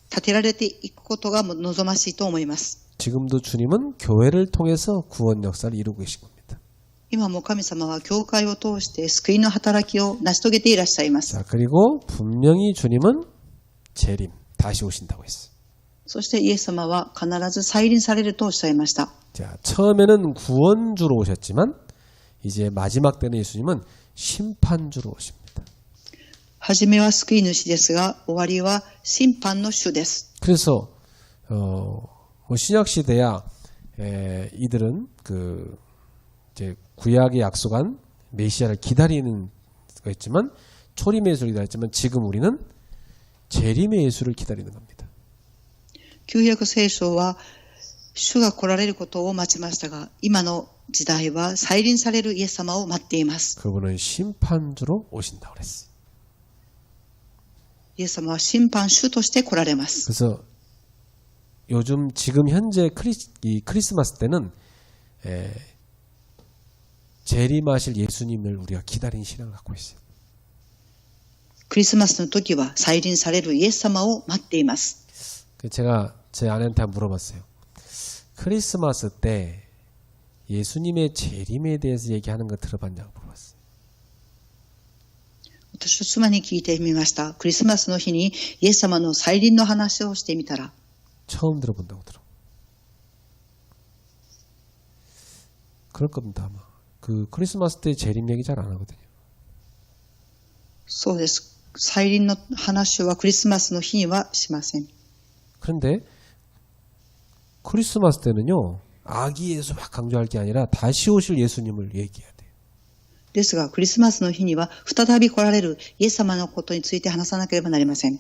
[SPEAKER 2] 建てられていくことが望ましいと思います。
[SPEAKER 1] 지금도 주님은 교회를 통해서 구원 역사를 이루고 계신 겁니다.
[SPEAKER 2] 今も神様は教会を通して救いの働きを成し遂げていらっしゃいます。
[SPEAKER 1] 자, 그리고 분명히 주님은 재림, 다시 오신다고 했어요.
[SPEAKER 2] そしてイエス様は必ず再臨されるとおっしゃいました。
[SPEAKER 1] 자, 처음에는 구원주로 오셨지만 이제 마지막 때는 예수님은 심판주로 오십니다.
[SPEAKER 2] 初めは救い主ですが、終わりは審判の主です。
[SPEAKER 1] 그래서 뭐 신약 시대야 이들은 그 이제 구약에 약속한 메시아를 기다리는 거 있지만 초림의 예수를 기다렸지만 지금 우리는 재림의 예수를 기다리는 겁니다.
[SPEAKER 2] 旧約聖書は、主が来られることを待ちましたが、今の時代は再臨されるイエス様を待っています。
[SPEAKER 1] 그분은 심판주로 오신다고 그랬어요.
[SPEAKER 2] イエス様は審判主として来られます。
[SPEAKER 1] 그래서 요즘 지금 현재 크리스마스 때는 재림하실 예수님을 우리가 기다리는 신앙을 갖고 있어요.
[SPEAKER 2] クリスマスの時は再臨されるイエス様を待っています。
[SPEAKER 1] 제가 제 아내한테 한번 물어봤어요. 크리스마스 때 예수님의 재림에 대해서 얘기하는 거 들어봤냐고 물어봤어요.
[SPEAKER 2] 私と妻に聞いてみました。クリスマスの日にイエス様の再臨の話をしてみたら、
[SPEAKER 1] 처음 들어본다고 들어. 그럴 겁니다 아마. 그 크리스마스 때 재림 얘기 잘 안 하거든요.
[SPEAKER 2] そうです。再臨の話はクリスマスの日にはしません。
[SPEAKER 1] 그런데 크리스마스 때는요 아기 예수 막 강조할 게 아니라 다시 오실 예수님을 얘기해야 돼요.
[SPEAKER 2] ですが、クリスマスの日には再び来られるイエス様のことについて話さなければなりません。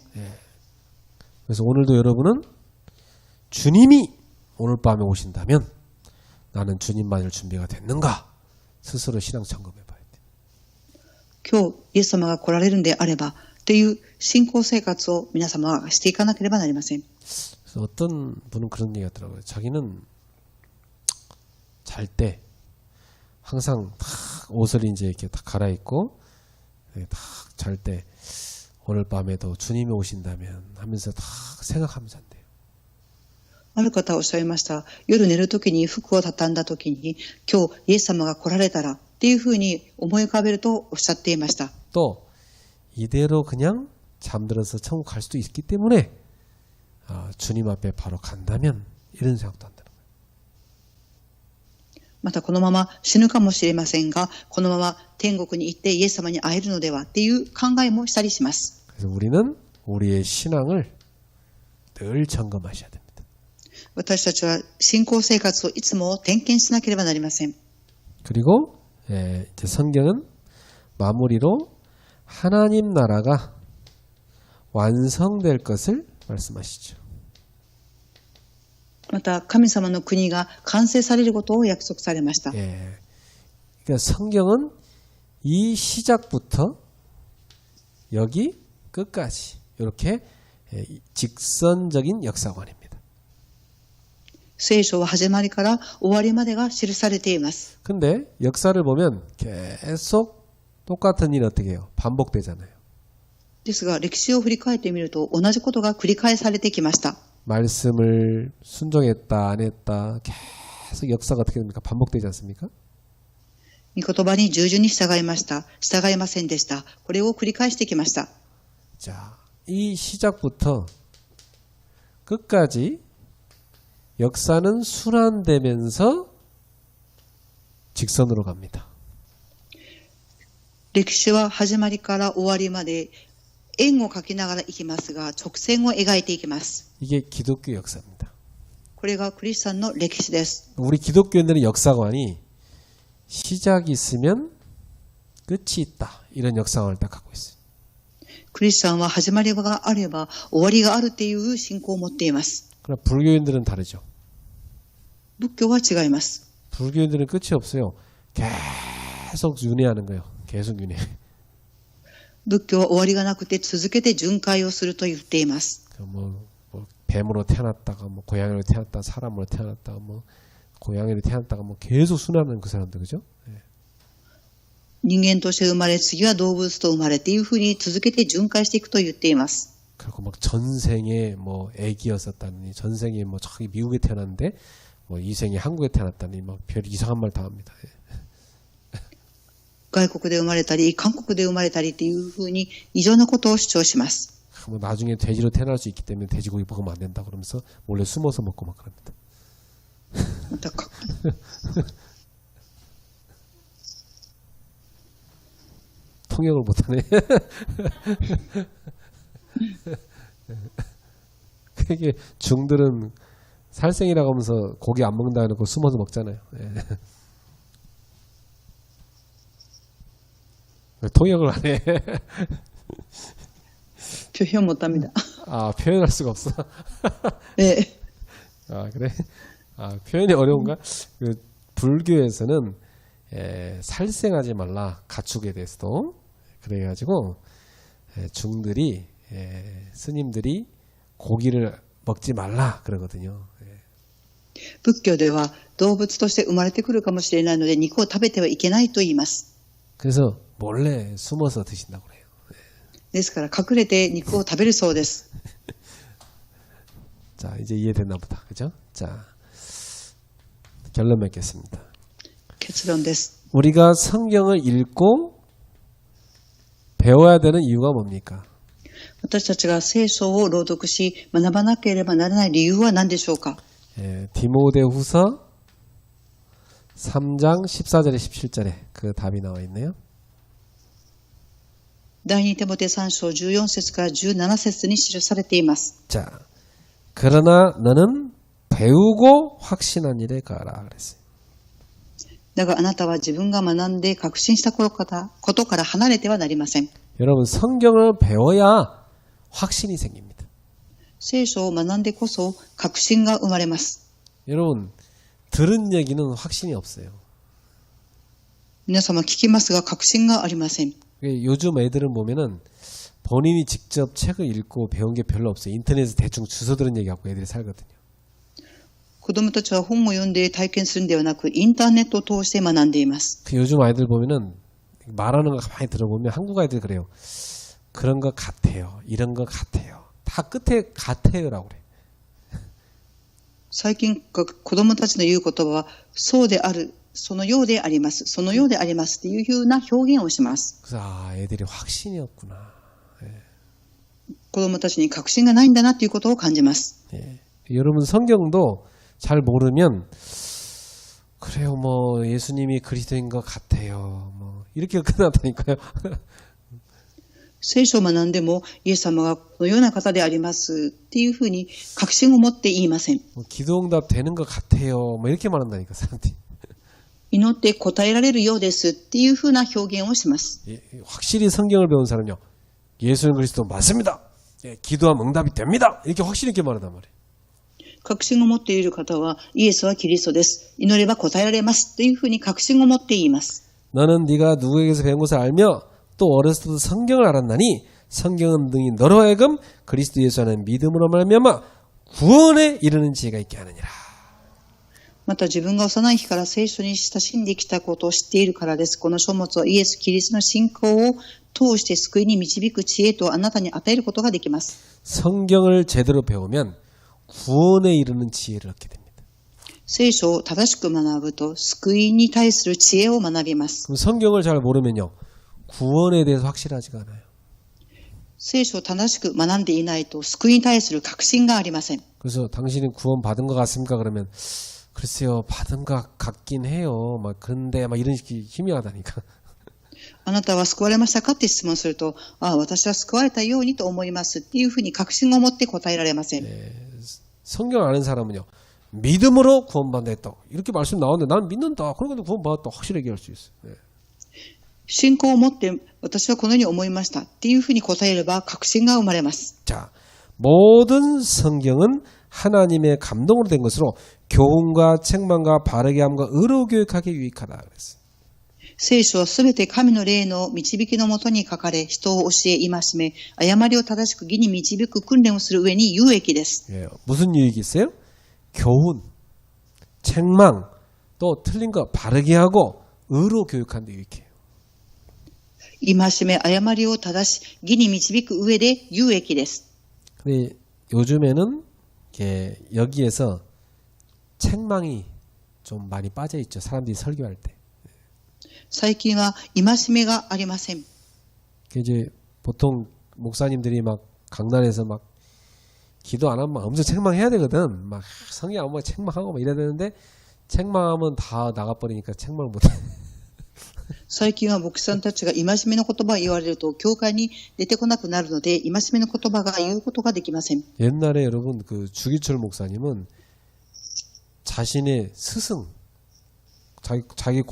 [SPEAKER 1] 그래서 오늘도 여러분은 주님이 오늘 밤에 오신다면 나는 주님 맞을 준비가 됐는가 스스로 신앙 점검해 봐야 돼요.
[SPEAKER 2] 今日イエス様が来られるんであればという信仰生活を皆様はしていかなければなりません。
[SPEAKER 1] 그래서 어떤 분은 그런 얘기 하더라고요. 자기는 잘 때 항상 딱 옷을 이제 이렇게 딱 갈아입고 딱 잘 때 오늘 밤에도 주님이 오신다면 하면서 딱 생각하면서 잔대요.
[SPEAKER 2] ある方はおっしゃいました。夜寝るときに服を畳んだときに今日イエス様が来られたらっていうふうに思い浮かべるとおっしゃっていました。
[SPEAKER 1] 또 이대로 그냥 잠들어서 천국 갈 수도 있기 때문에 주님 앞에 바로 간다면 이런 생각도 한다는 거예요.
[SPEAKER 2] またこのまま死ぬかもしれませんが、このまま天国に行ってイエス様に会えるのではっていう考えもしたりします。
[SPEAKER 1] 그래서 우리는 우리의 신앙을 늘 점검하셔야 됩니다.
[SPEAKER 2] 私たちは信仰生活をいつも点検しなければなりません。
[SPEAKER 1] 그리고 이제 성경은 마무리로 하나님 나라가 완성될 것을 말씀하시죠.
[SPEAKER 2] また神様の国が完成されることを約束されました。
[SPEAKER 1] 그러니까 성경은 이 시작부터 여기 끝까지 이렇게 직선적인 역사관입니다.
[SPEAKER 2] 聖書は始まりから終わりまでが記されています。
[SPEAKER 1] 근데 역사를 보면 계속 똑같은 일 어떻게 해요? 반복되잖아요.
[SPEAKER 2] ですが歴史を振り返ってみると同じことが繰り返されてきました。
[SPEAKER 1] 말씀을 순종했다 안 했다 계속 역사가 어떻게 됩니까? 반복되지 않습니까?
[SPEAKER 2] 御言葉に従順に従いました。従いませんでした。これを繰り返してきました。
[SPEAKER 1] 자, 이 시작부터 끝까지 역사는 순환되면서 직선으로 갑니다.
[SPEAKER 2] 歴史は始まりから終わりまで円を描きながら行きますが、直線を描いていきます。
[SPEAKER 1] 이게 기독교 역사입니다.
[SPEAKER 2] これがクリスチャンの歴史です。
[SPEAKER 1] 우리 기독교인들의 역사관이 시작이 있으면 끝이 있다. 이런 역사관을 딱 갖고 있어요.
[SPEAKER 2] クリスチャンは始まりがあれば終わりがあるっていう信仰を持っています。
[SPEAKER 1] 그러나 불교인들은 다르죠.
[SPEAKER 2] 仏教は違います。
[SPEAKER 1] 불교인들은 끝이 없어요. 계속 윤회하는 거예요. 계속 윤회.
[SPEAKER 2] 仏教は終わりがなくて続けて巡回をすると言っています。
[SPEAKER 1] 뭐 뱀으로 태어났다가 뭐 고양이로 태어났다가 사람으로 태어났다가 뭐 고양이로 태어났다가 뭐 계속 순환하는 그 사람들 그죠?
[SPEAKER 2] 人間として生まれ、次は動物と生まれっていうふうに続けて巡回していくと言っています。
[SPEAKER 1] 그리고 막 전생에 뭐 애기였었다니 전생에 뭐 저기 미국에 태어났는데 뭐 이생에 한국에 태어났다니 막 별 이상한 말 다 합니다.
[SPEAKER 2] 外国で生まれたり、韓国で生まれたりっていうふうに異常なことを主張します。
[SPEAKER 1] 뭐 나중에 돼지로 태어날 수 있기 때문에 돼지고기 먹으면 안 된다 그러면서 몰래 숨어서 먹고 막 그럽니다.
[SPEAKER 2] また
[SPEAKER 1] 통역을 못하네. 그게 중들은 살생이라고 하면서 고기 안 먹는다 해놓고 숨어서 먹잖아요. 예. 통역을 안 해.
[SPEAKER 2] 표현 못합니다.
[SPEAKER 1] 아, 표현할 수가 없어.
[SPEAKER 2] 네.
[SPEAKER 1] 아, 그래? 아, 표현이 어려운가? 그 불교에서는 살생하지 말라, 가축에 대해서도. 그래가지고 중들이 스님들이 고기를 먹지 말라 그러거든요.
[SPEAKER 2] 仏教では動物として生まれてくるかもしれないので肉を食べてはいけないと言います。
[SPEAKER 1] 그래서 몰래 숨어서 드신다고 그래요.
[SPEAKER 2] ですから隠れて肉を食べるそうです。
[SPEAKER 1] 자, 이제 이해됐나 보다. 그죠? 자, 결론 맺겠습니다.
[SPEAKER 2] 結論です。
[SPEAKER 1] 우리가 성경을 읽고 배워야 되는 이유가 뭡니까?
[SPEAKER 2] 私たちが聖書を朗読し学ばなければならない理由は何でしょうか。
[SPEAKER 1] 디모데후서 3장 14절에 17절에 그 답이 나와 있네요.
[SPEAKER 2] 第2テモテ3章14節から17節に記されています。
[SPEAKER 1] 자, 그러나 너는 배우고 확신한 일에 가라 그랬어요.
[SPEAKER 2] だがあなたは自分が学んで確信したことから離れてはなりません。
[SPEAKER 1] 여러분 성경을 배워야 확신이 생깁니다.
[SPEAKER 2] 聖書を学んでこそ確信が生まれます。
[SPEAKER 1] 여러분 들은 얘기는 확신이 없어요.
[SPEAKER 2] 皆様聞きますが確信がありません。
[SPEAKER 1] 요즘 애들은 보면은 본인이 직접 책을 읽고 배운 게 별로 없어요. 인터넷에 대충 주워 들은 얘기 갖고 애들이 살거든요.
[SPEAKER 2] 子供たちは本を読んで体験するんではなくインターネットを通して学んでいます。
[SPEAKER 1] 요즘 아이들 보면은 말하는 거 가만히 들어보면 한국 아이들 그래요. 그런 것 같아요. 이런 것 같아요. 다 끝에 같아요라고 그래.
[SPEAKER 2] 最近子供たちの言う言葉はそうである、そのようであります、そのようでありますっていうふうな表現をします。
[SPEAKER 1] 그래서 애들이 확신이 없구나.
[SPEAKER 2] 子供たちに確信がないんだなということを感じます。
[SPEAKER 1] 여러분 성경도 잘 모르면 그래요. 뭐 예수님이 그리스도인 것 같아요. 뭐 이렇게 끝났다니까요.
[SPEAKER 2] 聖書を学んでもイエス様がこのような方でありますっていうふうに確信を持って言いません。
[SPEAKER 1] 뭐 기도응답 되는 것 같아요. 뭐 이렇게 말한다니까 사람들이.
[SPEAKER 2] 祈って答えられるようですっていうふうな表現をします。
[SPEAKER 1] 확실히 성경을 배운 사람은요. 예수는 그리스도 맞습니다. 기도하면 응답이 됩니다. 이렇게 확실히 있게 말한단 말이에요.
[SPEAKER 2] 確信を持っている方はイエスはキリストです。祈れば答えられますっていうふうに確信を持って言います。
[SPEAKER 1] 너는 네가 누구에게서 배운 것을 알며 또 어렸을 때도 성경을 알았나니 성경은 등이 너로 하여금 그리스도 예수 안에 믿음으로 말미암아 구원에 이르는 지혜가 있게 하느니라.
[SPEAKER 2] また自分が幼い日から聖書に親しんできたことを知っているからです。この書物はイエス・キリストの信仰を通して救いに導く知恵とあなたに与えることができます。
[SPEAKER 1] 성경을 제대로 배우면 구원에 이르는 지혜를 얻게 됩니다.
[SPEAKER 2] 聖書を正しく学ぶと救いに対する知恵を学びます。
[SPEAKER 1] 그럼 성경을 잘 모르면요. 구원에 대해서 확실하지가 않아요.
[SPEAKER 2] 聖書を正しく学んでいないと救いに対する確信がありません。
[SPEAKER 1] 그래서 당신은 구원 받은 것 같습니까? 그러면 글쎄요. 받은 것 같긴 해요. 막 그런데 막 이런 식이 희미하다니까.
[SPEAKER 2] あなたは救われましたかって質問すると、私は救われたようにと思いますっていうふうに確信を持って答えられません。
[SPEAKER 1] 성경 아는 사람은요. 믿음으로 구원받는다 했다. 이렇게 말씀 나오는데 난 믿는다. 그러니까 구원받았다. 확실하게 할 수 있어요.
[SPEAKER 2] 信仰を持って私はこのように思いましたっていうふうに答えれば確信が生まれます。
[SPEAKER 1] 자, 모든 성경은 하나님의 감동으로 된 것으로 교훈과 책망과 바르게 함과 의로 교육하기 유익하다 그랬어요.
[SPEAKER 2] 聖書はすべて神の霊の導きのもとに書かれ、人を教え、戒め、誤りを正しく義に導く訓練をする上に有益です。
[SPEAKER 1] 예, 무슨 유익이 있어요? 교훈, 책망, 또 틀린 거 바르게 하고 의로 교육하는 데 유익해요.
[SPEAKER 2] 戒め、誤りを正し、義に導く上で有益です。
[SPEAKER 1] 근데 요즘에는 여기에서 책망이 좀 많이 빠져 있죠. 사람들이 설교할 때.
[SPEAKER 2] 最近は戒めがありません。
[SPEAKER 1] 이제 보통 목사님들이 막 강단에서 막 기도 안 하면 막 엄청 책망해야 되거든. 막 성경 안 보면 책망하고 막 이래야 되는데 책망하면 다 나가버리니까 책망을 못해.
[SPEAKER 2] 最近は牧師さんたちが戒めの言葉を言われると、教会に出てこなくなるので、戒めの言葉が言うことができません。
[SPEAKER 1] 옛날에 여러분 그 주기철 목사님은 자신의 스승, 자기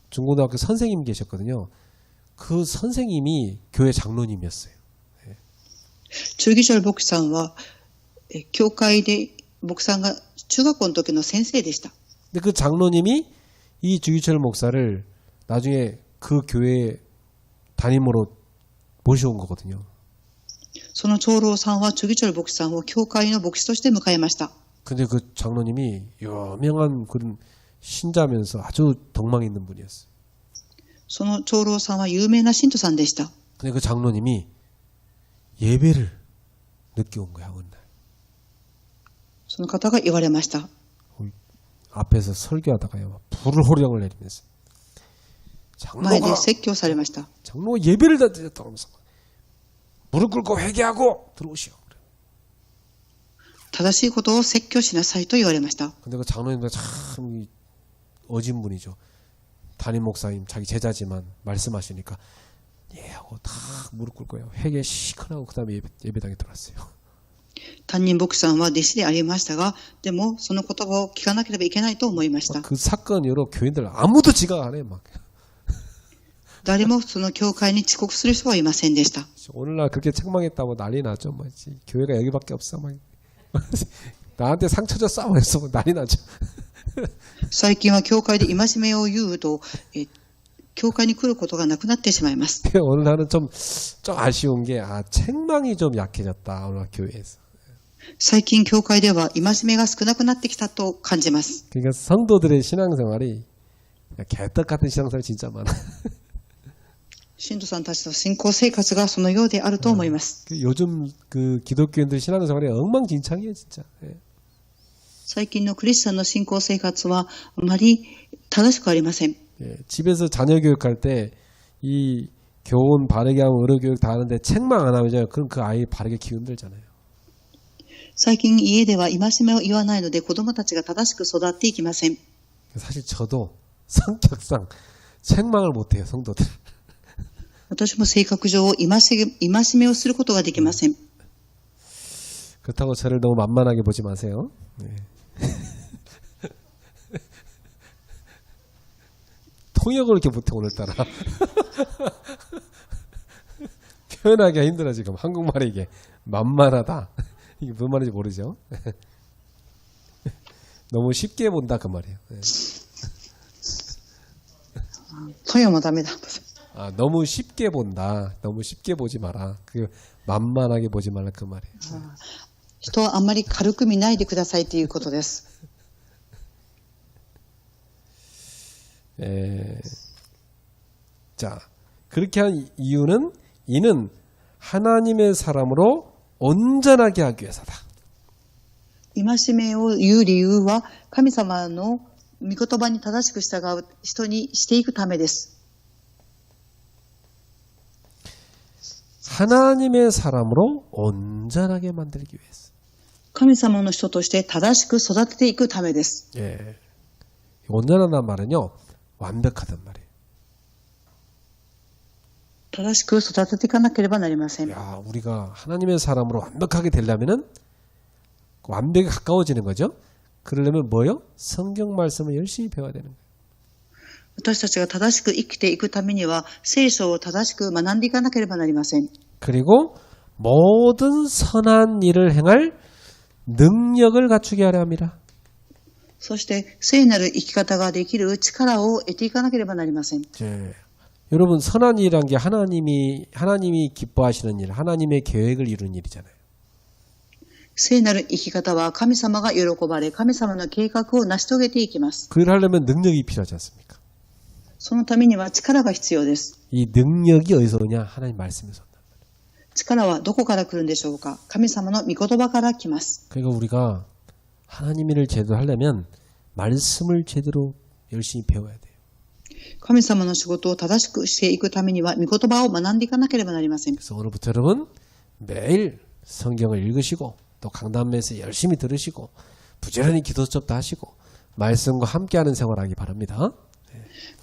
[SPEAKER 1] 중고등학교 선생님 계셨거든요. 그 선생님이 교회 장로님이었어요.
[SPEAKER 2] 中義長牧師さんは、教会で牧師さんが中学校の時の先生でした。
[SPEAKER 1] 근데 그 장로님이 이 주기철 목사를 나중에 그 교회 담임으로 모셔온 거거든요.
[SPEAKER 2] その長老さんは中義長牧師さんを教会の牧師として迎えました。
[SPEAKER 1] 근데 그 장로님이 유명한 그런 신자면서 아주 덕망 있는 분이었어요.
[SPEAKER 2] その長老さんは有名な信徒さんでした。
[SPEAKER 1] 근데 그 장로님이 예배를 늦게 온 거야, 어느 날.
[SPEAKER 2] その方が言われました。
[SPEAKER 1] 앞에서 설교하다가요, 불을 호령을 내리면서
[SPEAKER 2] 前で
[SPEAKER 1] 장로가
[SPEAKER 2] 説教されました。
[SPEAKER 1] 장로 예배를 다 드렸다고 하면서 무릎 꿇고 회개하고 들어오시오.
[SPEAKER 2] 正しいことを説教しなさいと言われました。
[SPEAKER 1] 근데 그 장로님도 참 어진 분이죠. 담임 목사님 자기 제자지만 말씀하시니까 예 하고 다 무릎 꿇고요. 회개 시큰하고 그다음에 예배당에 들어왔어요.
[SPEAKER 2] 担任牧師さんは弟子でありましたが、でもその言葉を聞かなければいけないと思いました。
[SPEAKER 1] 그 사건 이후로 교인들 아무도 지각 안 해. 막
[SPEAKER 2] 誰もその教会に遅刻する人はいませんでした。
[SPEAKER 1] 오늘날 그렇게 책망했다고 난리 나죠. 막 교회가 여기밖에 없어. 막 나한테 상처 줬어. 그래서 난리 나죠.
[SPEAKER 2] 最近は教会で戒めを言うと、教会に来ることがなくなってしまいます。
[SPEAKER 1] 오늘 나는 좀 아쉬운 게 책망이 좀 약해졌다. 오늘 교회에서.
[SPEAKER 2] 最近教会では戒めが少なくなってきたと感じます。
[SPEAKER 1] 그러니까 성도들의 신앙생활이 개떡 같은 신앙생활 진짜 많아.
[SPEAKER 2] 信徒さんたちの信仰生活がそのようであると思います。
[SPEAKER 1] 요즘 그 기독교인들 신앙생활이 엉망진창이에요, 진짜. 예.
[SPEAKER 2] 最近のクリスチャンの信仰生活はあまり正しくありません。
[SPEAKER 1] 예, 집에서 자녀 교육할 때 이 교훈 바르게 하고 의료 교육 다 하는데 책망 안 하면 그럼 그 아이 바르게 키운들잖아요.
[SPEAKER 2] 最近家では戒めを言わないので子供たちが正しく育っていきません。
[SPEAKER 1] 사실 저도 성격상 책망을 못해요, 성도들.
[SPEAKER 2] 私も性格上戒めをすることができません。
[SPEAKER 1] 그렇다고 저를 너무 만만하게 보지 마세요. 네. 통역을 이렇게 못해 오늘따라. 표현하기가 힘들어 지금 한국말에 이게 만만하다. 이게 무슨 말인지 모르죠. 너무 쉽게 본다 그 말이에요. 네.
[SPEAKER 2] トヨもダメだ。
[SPEAKER 1] 너무 쉽게 본다. 너무 쉽게 보지 마라. 그 만만하게 보지 말라 그 말이에요.
[SPEAKER 2] 人はあんまり軽く見ないでくださいということです。
[SPEAKER 1] 자, 그렇게 한 이유는 이는 하나님의 사람으로 온전하게 하기 위해서다.
[SPEAKER 2] 戒めを言う理由は神様の御言葉に正しく従う人にしていくためです。
[SPEAKER 1] 하나님의 사람으로 온전하게 만들기 위해서.
[SPEAKER 2] 神様の人として正しく育てていくためです。
[SPEAKER 1] 예. 온전하다는 말은요, 완벽하단 말이에요.
[SPEAKER 2] 正しく育てていかなければなりません。
[SPEAKER 1] 야, 우리가 하나님의 사람으로 완벽하게 되려면은 완벽에 가까워지는 거죠. 그러려면 뭐요? 성경 말씀을 열심히 배워야 되는 거예요.
[SPEAKER 2] 私たちが正しく生きていくためには聖書を正しく学んでいかなければなりません。
[SPEAKER 1] 그리고 모든 선한 일을 행할 능력을 갖추게 하려 합니다.
[SPEAKER 2] そして聖なる生き方ができる力を得ていかなければなりません。
[SPEAKER 1] 여러분 선한 일이란 게 하나님이 기뻐하시는 일, 하나님의 계획을 이루는 일이잖아요.
[SPEAKER 2] 聖なる生き方は神様が喜ばれ、神様の計画を成し遂げていきます。
[SPEAKER 1] 그걸 하려면 능력이 필요하지 않습니까?
[SPEAKER 2] そのためには力が必要です。
[SPEAKER 1] 이 능력이 어디서 오냐? 하나님 말씀에서 온다.
[SPEAKER 2] 力はどこから来るんでしょうか？神様の御言葉から来ます。
[SPEAKER 1] 그러니까 우리가 하나님 일을 제대로 하려면 말씀을 제대로 열심히 배워야 돼요.
[SPEAKER 2] 神様の仕事を正しくしていくためには御言葉を学んでいかなければなりません。
[SPEAKER 1] 그래서 오늘부터 여러분 매일 성경을 읽으시고 또 강단에서 열심히 들으시고 부지런히 기도 수업도 하시고 말씀과 함께하는 생활하기 바랍니다.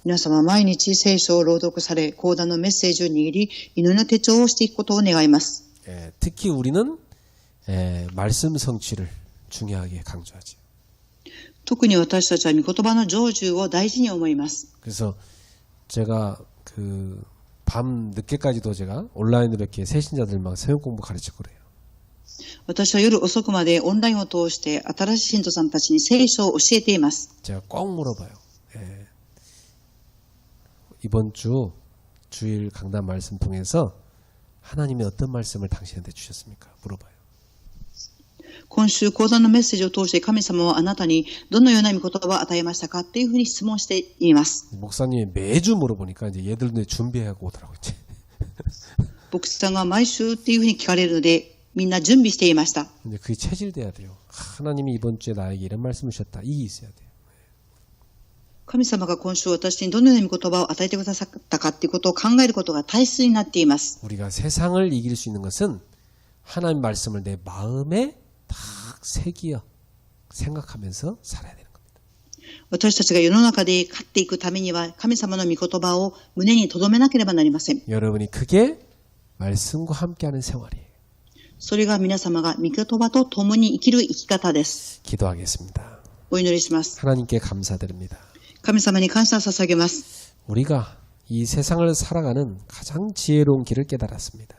[SPEAKER 2] 皆様は毎日聖書を朗読され、講談のメッセージを握り、祈りの手帳をしていくことを願います。
[SPEAKER 1] 특히 우리는 말씀 성취를 중요하게 강조하죠.
[SPEAKER 2] 特に私たちは御言葉の成就を大事に思います。
[SPEAKER 1] 그래서 제가 밤 늦게까지도 제가 온라인으로 이렇게 새신자들 막 새벽 공부 가르치고 그래요.
[SPEAKER 2] 私は夜遅くまでオンラインを通して新しい信徒さんたちに聖書を教えています。
[SPEAKER 1] 제가 꼭 물어봐요. 이번 주 주일 강단 말씀 통해서 하나님이 어떤 말씀을 당신한테 주셨습니까? 물어봐요.
[SPEAKER 2] 今週講談のメッセージを通して神様はあなたにどのような御言葉を与えましたかっていうふうに質問しています。
[SPEAKER 1] 목사님이 매주 물어보니까 이제 얘들도 준비하고 오더라고요. 이제.
[SPEAKER 2] 牧師さんが毎週っていうふうに聞かれるのでみんな準備していました。
[SPEAKER 1] 근데 그게 체질돼야 돼요. 하나님이 이번 주에 나에게 이런 말씀을 주셨다. 이게 있어야 돼요.
[SPEAKER 2] 神様が今週私にどのような御言葉を与えてくださったかっていうことを考えることが大切になっています。
[SPEAKER 1] 우리가 세상을 이길 수 있는 것은 하나님 말씀을 내 마음에 딱 새기어 생각하면서 살아야 되는 겁니다.
[SPEAKER 2] 私たちが世の中で勝っていくためには神様の御言葉を胸に留めなければなりません。
[SPEAKER 1] 여러분이 그게 말씀과 함께하는 생활이에요.
[SPEAKER 2] それが皆様が御言葉と共に生きる生き方です。
[SPEAKER 1] 기도하겠습니다.
[SPEAKER 2] お祈りします。
[SPEAKER 1] 하나님께 감사드립니다.
[SPEAKER 2] 神様に感謝を捧げます。
[SPEAKER 1] 우리가 이 세상을 살아가는 가장 지혜로운 길을 깨달았습니다.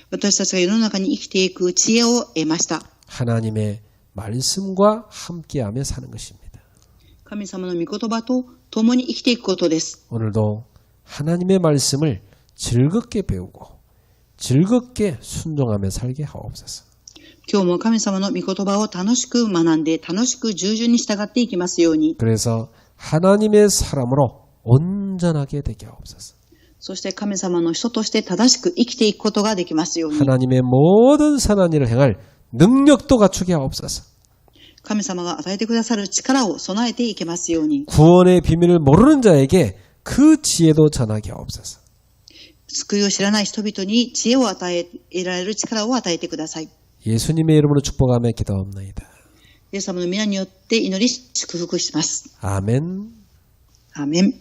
[SPEAKER 2] 私たちが世の中に生きていく知恵を得ました。
[SPEAKER 1] 하나님의 말씀과 함께하며 사는 것입니다.
[SPEAKER 2] 神様の御言葉と共に生きていくことです。
[SPEAKER 1] 오늘도 하나님의 말씀을 즐겁게 배우고 즐겁게 순종하며 살게 하옵소서.
[SPEAKER 2] 今日も神様の御言葉を楽しく学んで楽しく従順に従っていきますように。
[SPEAKER 1] 그래서 하나님의 사람으로 온전하게 되게 하옵소서.
[SPEAKER 2] そして神様の人として正しく生きていくことができますように。
[SPEAKER 1] 하나님의 모든 선한 일을 행할 능력도 갖추게 하옵소서.
[SPEAKER 2] 神様が与えてくださる力を備えていけますように。
[SPEAKER 1] 구원의 비밀을 모르는 자에게 그 지혜도 전하게 하옵소서.
[SPEAKER 2] 救いを知らない人々に知恵を与えられる力を与えてください。
[SPEAKER 1] 예수님의 이름으로 축복하며 기도합니다.
[SPEAKER 2] イエス様の皆によって祈り祝福します。
[SPEAKER 1] 아멘.
[SPEAKER 2] アーメン。